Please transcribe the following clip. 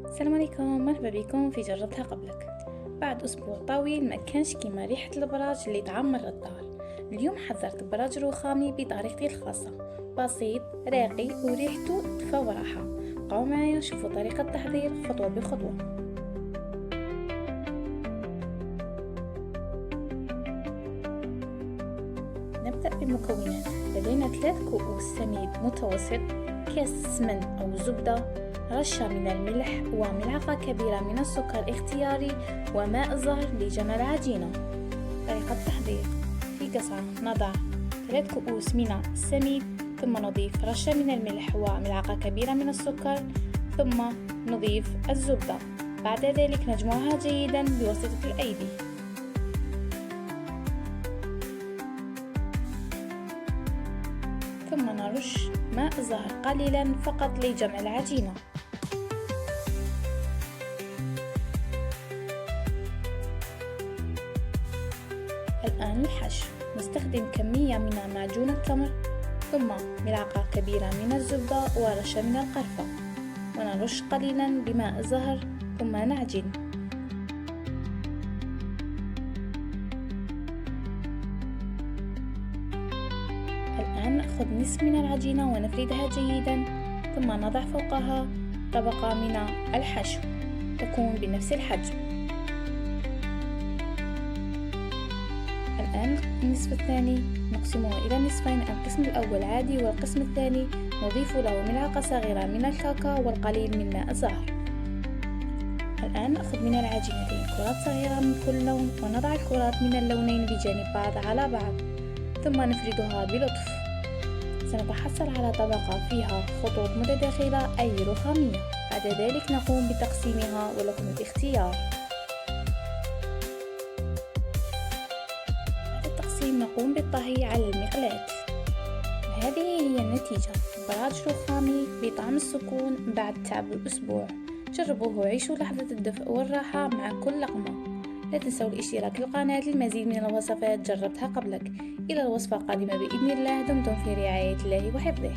السلام عليكم، مرحبا بكم في جربتها قبلك. بعد أسبوع طويل ما كانش كيما ريحة البراج اللي تعمر الدار. اليوم حضرت براج رخامي بطريقتي الخاصة، بسيط راقي وريحته دفا وراحة. بقاو معايا شوفوا طريقة التحضير خطوة بخطوة. نبدأ بالمكونات. لدينا 3 كؤوس سميد متوسط، كاس سمن أو زبدة، رشة من الملح وملعقة كبيرة من السكر اختياري وماء زهر لجمع العجينة. طريقة التحضير: في قصعة نضع 3 كؤوس من السميد، ثم نضيف رشة من الملح وملعقة كبيرة من السكر، ثم نضيف الزبدة. بعد ذلك نجمعها جيدا بواسطة الأيدي، ثم نرش ماء زهر قليلا فقط لجمع العجينة. الآن الحشو: نستخدم كمية من معجون التمر، ثم ملعقة كبيرة من الزبدة ورشة من القرفة، ونرش قليلا بماء زهر ثم نعجن. الآن نأخذ نصف من العجينة ونفردها جيدا، ثم نضع فوقها طبقة من الحشو تكون بنفس الحجم. الآن النصف الثاني نقسمه إلى نصفين، القسم الأول عادي والقسم الثاني نضيف له ملعقة صغيرة من الكاكاو والقليل من ماء الزهر. الآن نأخذ من العجينتين كرات صغيرة من كل لون، ونضع الكرات من اللونين بجانب بعض على بعض، ثم نفردها بلطف. سنتحصل على طبقة فيها خطوط متداخلة أي رخامية. بعد ذلك نقوم بتقسيمها ولكم الاختيار. بعد التقسيم نقوم بالطهي على المقلاة. وهذه هي النتيجة: براج رخامي بطعم السكون بعد تعب الأسبوع. جربوه وعيشوا لحظة الدفء والراحة مع كل لقمة. لا تنسوا الاشتراك في القناة للمزيد من الوصفات جربتها قبلك. إلى الوصفة القادمة بإذن الله. دمتم في رعاية الله وحفظه.